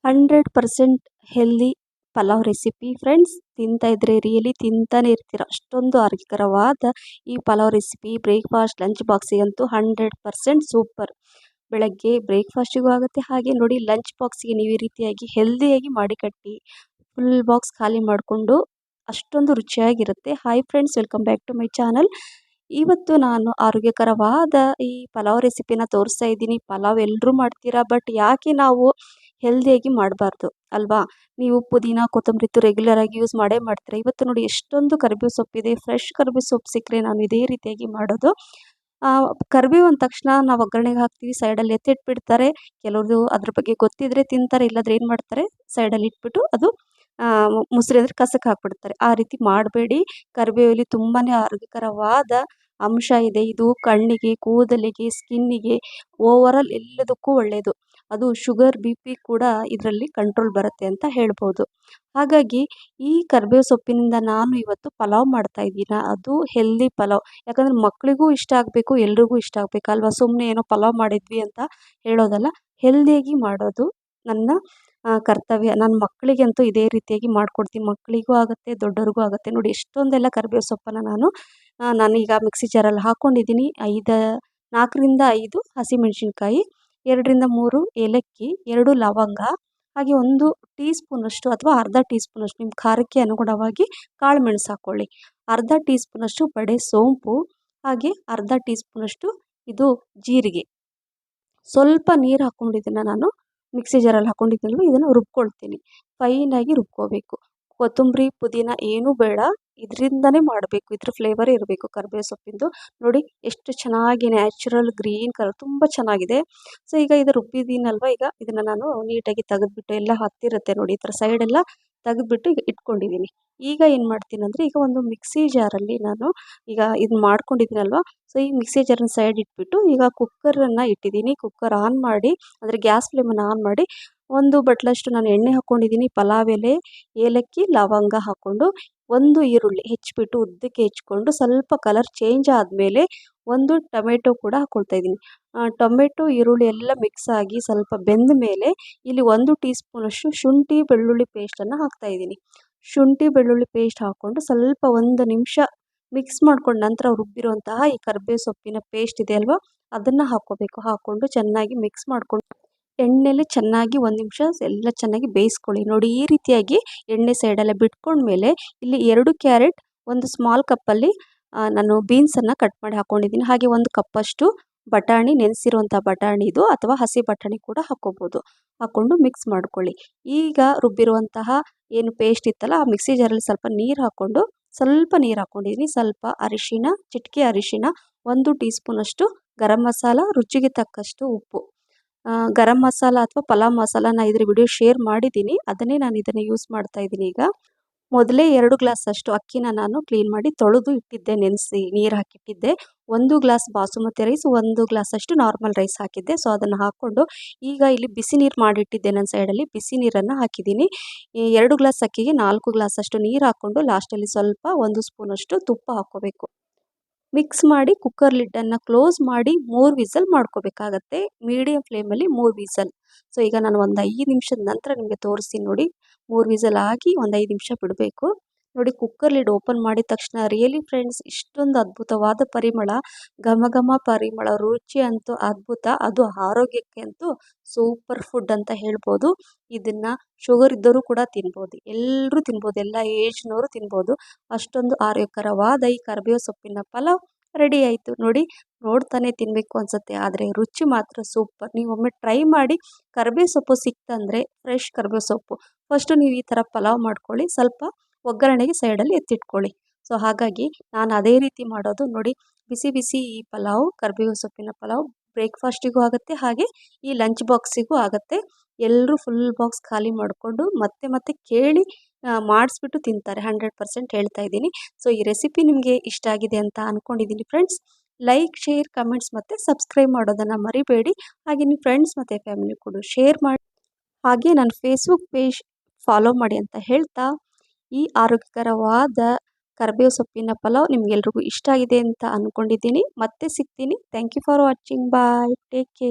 100% healthy pulao recipe friends. ತಿಂತಾ ಇದ್ರೆ really ತಿಂತಾನೆ ಇರ್ತೀರ, ಅಷ್ಟೊಂದು ಆರೋಗ್ಯಕರವಾದ ಈ ಪಲಾವ್ ರೆಸಿಪಿ ಬ್ರೇಕ್ಫಾಸ್ಟ್ ಲಂಚ್ ಬಾಕ್ಸಿಗಂತೂ 100% ಸೂಪರ್. ಬೆಳಗ್ಗೆ ಬ್ರೇಕ್ಫಾಸ್ಟಿಗೂ ಆಗುತ್ತೆ, ಹಾಗೆ ನೋಡಿ ಲಂಚ್ ಬಾಕ್ಸಿಗೆ ನೀವು ಈ ರೀತಿಯಾಗಿ ಹೆಲ್ದಿಯಾಗಿ ಮಾಡಿ ಕಟ್ಟಿ ಫುಲ್ ಬಾಕ್ಸ್ ಖಾಲಿ ಮಾಡಿಕೊಂಡು ಅಷ್ಟೊಂದು ರುಚಿಯಾಗಿರುತ್ತೆ. Hi friends, welcome back to my channel. ಇವತ್ತು ನಾನು ಆರೋಗ್ಯಕರವಾದ ಈ ಪಲಾವ್ ರೆಸಿಪಿನ ತೋರಿಸ್ತಾ ಇದ್ದೀನಿ. ಪಲಾವ್ ಎಲ್ಲರೂ ಮಾಡ್ತೀರಾ, ಬಟ್ ಯಾಕೆ ನಾವು ಹೆಲ್ದಿಯಾಗಿ ಮಾಡಬಾರ್ದು ಅಲ್ವಾ? ನೀವು ಪುದೀನ ಕೊತ್ತಂಬರಿ ರೆಗ್ಯುಲರ್ ಆಗಿ ಯೂಸ್ ಮಾಡೇ ಮಾಡ್ತೀರಾ. ಇವತ್ತು ನೋಡಿ ಎಷ್ಟೊಂದು ಕರಿಬೇವು ಸೊಪ್ಪಿದೆ. ಫ್ರೆಶ್ ಕರಿಬೇವು ಸೊಪ್ಪು ಸಿಕ್ಕರೆ ನಾನು ಇದೇ ರೀತಿಯಾಗಿ ಮಾಡೋದು. ಕರಿಬೇವು ಅಂದ ತಕ್ಷಣ ನಾವು ಒಗ್ಗರಣೆಗೆ ಹಾಕ್ತೀವಿ, ಸೈಡಲ್ಲಿ ಎತ್ತಿಟ್ಬಿಡ್ತಾರೆ. ಕೆಲವ್ರದ್ದು ಅದ್ರ ಬಗ್ಗೆ ಗೊತ್ತಿದ್ರೆ ತಿಂತಾರೆ, ಇಲ್ಲಾಂದ್ರೆ ಏನು ಮಾಡ್ತಾರೆ, ಸೈಡಲ್ಲಿ ಇಟ್ಬಿಟ್ಟು ಅದು ಮುಸ್ರಿ ಅಂದರೆ ಕಸಕ್ಕೆ ಹಾಕ್ಬಿಡ್ತಾರೆ. ಆ ರೀತಿ ಮಾಡಬೇಡಿ. ಕರಿಬೇವಲ್ಲಿ ತುಂಬಾ ಆರೋಗ್ಯಕರವಾದ ಅಂಶ ಇದೆ. ಇದು ಕಣ್ಣಿಗೆ, ಕೂದಲಿಗೆ, ಸ್ಕಿನ್ನಿಗೆ, ಓವರಾಲ್ ಎಲ್ಲದಕ್ಕೂ ಒಳ್ಳೆಯದು. ಅದು ಶುಗರ್ BP ಕೂಡ ಇದರಲ್ಲಿ ಕಂಟ್ರೋಲ್ ಬರುತ್ತೆ ಅಂತ ಹೇಳ್ಬೋದು. ಹಾಗಾಗಿ ಈ ಕರಿಬೇವು ಸೊಪ್ಪಿನಿಂದ ನಾನು ಇವತ್ತು ಪಲಾವ್ ಮಾಡ್ತಾ ಇದ್ದೀನಿ. ಅದು ಹೆಲ್ದಿ ಪಲಾವ್. ಯಾಕಂದರೆ ಮಕ್ಕಳಿಗೂ ಇಷ್ಟ ಆಗಬೇಕು, ಎಲ್ರಿಗೂ ಇಷ್ಟ ಆಗಬೇಕಲ್ವ. ಸುಮ್ಮನೆ ಏನೋ ಪಲಾವ್ ಮಾಡಿದ್ವಿ ಅಂತ ಹೇಳೋದಲ್ಲ, ಹೆಲ್ದಿಯಾಗಿ ಮಾಡೋದು ನನ್ನ ಕರ್ತವ್ಯ. ನನ್ನ ಮಕ್ಕಳಿಗಂತೂ ಇದೇ ರೀತಿಯಾಗಿ ಮಾಡಿಕೊಡ್ತೀನಿ. ಮಕ್ಕಳಿಗೂ ಆಗುತ್ತೆ, ದೊಡ್ಡವ್ರಿಗೂ ಆಗುತ್ತೆ. ನೋಡಿ ಎಷ್ಟೊಂದೆಲ್ಲ ಕರಿಬೇವು ಸೊಪ್ಪನ್ನು ನಾನೀಗ ಮಿಕ್ಸಿ ಜಾರಲ್ಲಿ ಹಾಕ್ಕೊಂಡಿದ್ದೀನಿ. 4ರಿಂದ 5 ಹಸಿಮೆಣಸಿನ್ಕಾಯಿ, 2ರಿಂದ 3 ಏಲಕ್ಕಿ, 2 ಲವಂಗ, ಹಾಗೆ 1 ಟೀ ಸ್ಪೂನಷ್ಟು ಅಥವಾ ಅರ್ಧ ಟೀ ಸ್ಪೂನಷ್ಟು ನಿಮ್ಮ ಖಾರಕ್ಕೆ ಅನುಗುಣವಾಗಿ ಕಾಳು ಮೆಣಸು ಹಾಕ್ಕೊಳ್ಳಿ. ಅರ್ಧ ಟೀ ಸ್ಪೂನಷ್ಟು ಬಡೆ ಸೋಂಪು, ಹಾಗೆ ಅರ್ಧ ಟೀ ಸ್ಪೂನಷ್ಟು ಇದು ಜೀರಿಗೆ. ಸ್ವಲ್ಪ ನೀರು ಹಾಕ್ಕೊಂಡಿದ್ದನ್ನು ನಾನು ಮಿಕ್ಸಿ ಜಾರಲ್ಲಿ ಹಾಕ್ಕೊಂಡಿದ್ದಲ್ವ, ಇದನ್ನು ರುಬ್ಕೊಳ್ತೀನಿ. ಫೈನಾಗಿ ರುಬ್ಕೋಬೇಕು. ಕೊತ್ತಂಬರಿ ಪುದೀನ ಏನೂ ಬೇಡ, ಇದರಿಂದನೇ ಮಾಡಬೇಕು. ಇದ್ರ ಫ್ಲೇವರೇ ಇರಬೇಕು ಕರಿಬೇವು ಸೊಪ್ಪಿಂದು. ನೋಡಿ ಎಷ್ಟು ಚೆನ್ನಾಗಿ ನ್ಯಾಚುರಲ್ ಗ್ರೀನ್ ಕಲರ್ ತುಂಬ ಚೆನ್ನಾಗಿದೆ. ಸೊ ಈಗ ಇದು ರುಬ್ಬಿದ್ದೀನಲ್ವ, ಈಗ ಇದನ್ನು ನಾನು ನೀಟಾಗಿ ತೆಗೆದ್ಬಿಟ್ಟು, ಎಲ್ಲ ಹತ್ತಿರುತ್ತೆ ನೋಡಿ ಈ ಥರ ಸೈಡೆಲ್ಲ ತೆಗೆದ್ಬಿಟ್ಟು ಈಗ ಇಟ್ಕೊಂಡಿದ್ದೀನಿ. ಈಗ ಏನು ಮಾಡ್ತೀನಿ ಅಂದರೆ, ಈಗ ಒಂದು ಮಿಕ್ಸಿ ಜಾರಲ್ಲಿ ನಾನು ಈಗ ಇದನ್ನ ಮಾಡ್ಕೊಂಡಿದ್ದೀನಲ್ವ, ಸೊ ಈ ಮಿಕ್ಸಿ ಜಾರನ್ನ ಸೈಡ್ ಇಟ್ಬಿಟ್ಟು ಈಗ ಕುಕ್ಕರನ್ನು ಇಟ್ಟಿದ್ದೀನಿ. ಕುಕ್ಕರ್ ಆನ್ ಮಾಡಿ, ಅಂದರೆ ಗ್ಯಾಸ್ ಫ್ಲೇಮನ್ನು ಆನ್ ಮಾಡಿ, 1 ಬಟ್ಲಷ್ಟು ನಾನು ಎಣ್ಣೆ ಹಾಕ್ಕೊಂಡಿದ್ದೀನಿ. ಪಲಾವ್ ಎಲೆ, ಏಲಕ್ಕಿ, ಲವಂಗ ಹಾಕ್ಕೊಂಡು 1 ಈರುಳ್ಳಿ ಹೆಚ್ಚಿಬಿಟ್ಟು ಉದ್ದಕ್ಕೆ ಹೆಚ್ಕೊಂಡು ಸ್ವಲ್ಪ ಕಲರ್ ಚೇಂಜ್ ಆದಮೇಲೆ 1 ಟೊಮೆಟೊ ಕೂಡ ಹಾಕ್ಕೊಳ್ತಾ ಇದ್ದೀನಿ. ಟೊಮೆಟೊ ಈರುಳ್ಳಿ ಎಲ್ಲ ಮಿಕ್ಸ್ ಆಗಿ ಸ್ವಲ್ಪ ಬೆಂದ ಮೇಲೆ ಇಲ್ಲಿ 1 ಟೀ ಸ್ಪೂನಷ್ಟು ಶುಂಠಿ ಬೆಳ್ಳುಳ್ಳಿ ಪೇಸ್ಟನ್ನು ಹಾಕ್ತಾಯಿದ್ದೀನಿ. ಶುಂಠಿ ಬೆಳ್ಳುಳ್ಳಿ ಪೇಸ್ಟ್ ಹಾಕ್ಕೊಂಡು ಸ್ವಲ್ಪ 1 ನಿಮಿಷ ಮಿಕ್ಸ್ ಮಾಡ್ಕೊಂಡು ನಂತರ ರುಬ್ಬಿರುವಂತಹ ಈ ಕರಿಬೇವು ಸೊಪ್ಪಿನ ಪೇಸ್ಟ್ ಇದೆ ಅಲ್ವಾ, ಅದನ್ನು ಹಾಕ್ಕೋಬೇಕು. ಹಾಕ್ಕೊಂಡು ಚೆನ್ನಾಗಿ ಮಿಕ್ಸ್ ಮಾಡ್ಕೊಂಡು ಎಣ್ಣೆಲಿ ಚೆನ್ನಾಗಿ 1 ನಿಮಿಷ ಎಲ್ಲ ಚೆನ್ನಾಗಿ ಬೇಯಿಸ್ಕೊಳ್ಳಿ. ನೋಡಿ ಈ ರೀತಿಯಾಗಿ ಎಣ್ಣೆ ಸೈಡೆಲ್ಲ ಬಿಟ್ಕೊಂಡ್ಮೇಲೆ ಇಲ್ಲಿ 2 ಕ್ಯಾರೆಟ್, 1 ಸ್ಮಾಲ್ ಕಪ್ಪಲ್ಲಿ ನಾನು ಬೀನ್ಸನ್ನು ಕಟ್ ಮಾಡಿ ಹಾಕ್ಕೊಂಡಿದ್ದೀನಿ. ಹಾಗೆ 1 ಕಪ್ಪಷ್ಟು ಬಟಾಣಿ, ನೆನೆಸಿರುವಂಥ ಬಟಾಣಿ ಇದು, ಅಥವಾ ಹಸಿ ಬಟಾಣಿ ಕೂಡ ಹಾಕ್ಕೋಬೋದು. ಹಾಕ್ಕೊಂಡು ಮಿಕ್ಸ್ ಮಾಡ್ಕೊಳ್ಳಿ. ಈಗ ರುಬ್ಬಿರುವಂತಹ ಏನು ಪೇಸ್ಟ್ ಇತ್ತಲ್ಲ, ಆ ಮಿಕ್ಸಿ ಜಾರಲ್ಲಿ ಸ್ವಲ್ಪ ನೀರು ಹಾಕ್ಕೊಂಡು, ಸ್ವಲ್ಪ ನೀರು ಹಾಕ್ಕೊಂಡಿದ್ದೀನಿ. ಸ್ವಲ್ಪ ಅರಿಶಿನ, ಚಿಟಿಕೆ ಅರಿಶಿನ, 1 ಟೀ ಸ್ಪೂನಷ್ಟು ಗರಂ ಮಸಾಲ, ರುಚಿಗೆ ತಕ್ಕಷ್ಟು ಉಪ್ಪು. ಗರಂ ಮಸಾಲ ಅಥವಾ ಪಲಾವ್ ಮಸಾಲ ನಾನು ಇದ್ರ ವಿಡಿಯೋ ಶೇರ್ ಮಾಡಿದ್ದೀನಿ, ಅದನ್ನೇ ನಾನು ಇದನ್ನು ಯೂಸ್ ಮಾಡ್ತಾ ಇದ್ದೀನಿ. ಈಗ ಮೊದಲೇ 2 ಗ್ಲಾಸಷ್ಟು ಅಕ್ಕಿನ ನಾನು ಕ್ಲೀನ್ ಮಾಡಿ ತೊಳೆದು ಇಟ್ಟಿದ್ದೆ, ನೆನೆಸಿ ನೀರು ಹಾಕಿಟ್ಟಿದ್ದೆ. 1 ಗ್ಲಾಸ್ ಬಾಸುಮತಿ ರೈಸ್, 1 ಗ್ಲಾಸಷ್ಟು ನಾರ್ಮಲ್ ರೈಸ್ ಹಾಕಿದ್ದೆ. ಸೊ ಅದನ್ನು ಹಾಕ್ಕೊಂಡು ಈಗ ಇಲ್ಲಿ ಬಿಸಿ ನೀರು ಮಾಡಿಟ್ಟಿದ್ದೆ ನನ್ನ ಸೈಡಲ್ಲಿ, ಬಿಸಿ ನೀರನ್ನು ಹಾಕಿದ್ದೀನಿ. 2 ಗ್ಲಾಸ್ ಅಕ್ಕಿಗೆ 4 ಗ್ಲಾಸಷ್ಟು ನೀರು ಹಾಕ್ಕೊಂಡು ಲಾಸ್ಟಲ್ಲಿ ಸ್ವಲ್ಪ 1 ಸ್ಪೂನಷ್ಟು ತುಪ್ಪ ಹಾಕ್ಕೋಬೇಕು. ಮಿಕ್ಸ್ ಮಾಡಿ ಕುಕ್ಕರ್ ಲಿಡ್ಡನ್ನು ಕ್ಲೋಸ್ ಮಾಡಿ 3 ವಿಸಲ್ ಮಾಡ್ಕೋಬೇಕಾಗತ್ತೆ. ಮೀಡಿಯಮ್ ಫ್ಲೇಮಲ್ಲಿ 3 ವಿಸಲ್. ಸೊ ಈಗ ನಾನು ಒಂದು 5 ನಿಮಿಷದ ನಂತರ ನಿಮಗೆ ತೋರಿಸ್ತೀನಿ ನೋಡಿ. 3 ವಿಸಲ್ ಆಗಿ ಒಂದು 5 ನಿಮಿಷ ಬಿಡಬೇಕು. ನೋಡಿ ಕುಕ್ಕರ್ ಲಿಡ್ ಓಪನ್ ಮಾಡಿದ ತಕ್ಷಣ ರಿಯಲಿ ಫ್ರೆಂಡ್ಸ್ ಇಷ್ಟೊಂದು ಅದ್ಭುತವಾದ ಪರಿಮಳ, ಘಮ ಘಮ ಪರಿಮಳ, ರುಚಿ ಅಂತೂ ಅದ್ಭುತ. ಅದು ಆರೋಗ್ಯಕ್ಕೆ ಅಂತೂ ಸೂಪರ್ ಫುಡ್ ಅಂತ ಹೇಳ್ಬೋದು. ಇದನ್ನು ಶುಗರ್ ಇದ್ದವರು ಕೂಡ ತಿನ್ಬೋದು, ಎಲ್ಲರೂ ತಿನ್ಬೋದು, ಎಲ್ಲ ಏಜ್ನವರು ತಿನ್ಬೋದು. ಅಷ್ಟೊಂದು ಆರೋಗ್ಯಕರವಾದ ಈ ಕರಿಬೇವು ಸೊಪ್ಪಿನ ಪಲಾವ್ ರೆಡಿ ಆಯಿತು. ನೋಡಿ, ನೋಡ್ತಾನೆ ತಿನ್ನಬೇಕು ಅನಿಸುತ್ತೆ, ಆದರೆ ರುಚಿ ಮಾತ್ರ ಸೂಪರ್. ನೀವು ಒಮ್ಮೆ ಟ್ರೈ ಮಾಡಿ. ಕರಿಬೇವು ಸೊಪ್ಪು ಸಿಕ್ತಂದರೆ ಫ್ರೆಶ್ ಕರಿಬೇವು ಸೊಪ್ಪು ಫಸ್ಟು ನೀವು ಈ ಥರ ಪಲಾವ್ ಮಾಡ್ಕೊಳ್ಳಿ, ಸ್ವಲ್ಪ ಒಗ್ಗರಣೆಗೆ ಸೈಡಲ್ಲಿ ಎತ್ತಿಟ್ಕೊಳ್ಳಿ. ಸೊ ಹಾಗಾಗಿ ನಾನು ಅದೇ ರೀತಿ ಮಾಡೋದು. ನೋಡಿ ಬಿಸಿ ಬಿಸಿ ಈ ಪಲಾವ್, ಕರಿಬೇವು ಸೊಪ್ಪಿನ ಪಲಾವ್ ಬ್ರೇಕ್ಫಾಸ್ಟಿಗೂ ಆಗುತ್ತೆ, ಹಾಗೆ ಈ ಲಂಚ್ ಬಾಕ್ಸಿಗೂ ಆಗುತ್ತೆ. ಎಲ್ಲರೂ ಫುಲ್ ಬಾಕ್ಸ್ ಖಾಲಿ ಮಾಡಿಕೊಂಡು ಮತ್ತೆ ಮತ್ತೆ ಕೇಳಿ ಮಾಡಿಸ್ಬಿಟ್ಟು ತಿಂತಾರೆ. 100% ಹೇಳ್ತಾ ಇದ್ದೀನಿ. ಸೊ ಈ ರೆಸಿಪಿ ನಿಮಗೆ ಇಷ್ಟ ಆಗಿದೆ ಅಂತ ಅಂದ್ಕೊಂಡಿದ್ದೀನಿ ಫ್ರೆಂಡ್ಸ್. ಲೈಕ್, ಶೇರ್, ಕಮೆಂಟ್ಸ್ ಮತ್ತು ಸಬ್ಸ್ಕ್ರೈಬ್ ಮಾಡೋದನ್ನು ಮರಿಬೇಡಿ. ಹಾಗೆ ನಿಮ್ಮ ಫ್ರೆಂಡ್ಸ್ ಮತ್ತು ಫ್ಯಾಮಿಲಿ ಕೂಡ ಶೇರ್ ಮಾಡಿ. ಹಾಗೆ ನನ್ನ ಫೇಸ್ಬುಕ್ ಪೇಜ್ ಫಾಲೋ ಮಾಡಿ ಅಂತ ಹೇಳ್ತಾ, ಈ ಆರೋಗ್ಯಕರವಾದ ಕರಿಬೇವು ಸೊಪ್ಪಿನ ಪಲಾವ್ ನಿಮಗೆಲ್ರಿಗೂ ಇಷ್ಟ ಆಗಿದೆ ಅಂತ ಅಂದ್ಕೊಂಡಿದ್ದೀನಿ. ಮತ್ತೆ ಸಿಗ್ತೀನಿ. Thank you for watching. Bye, take care.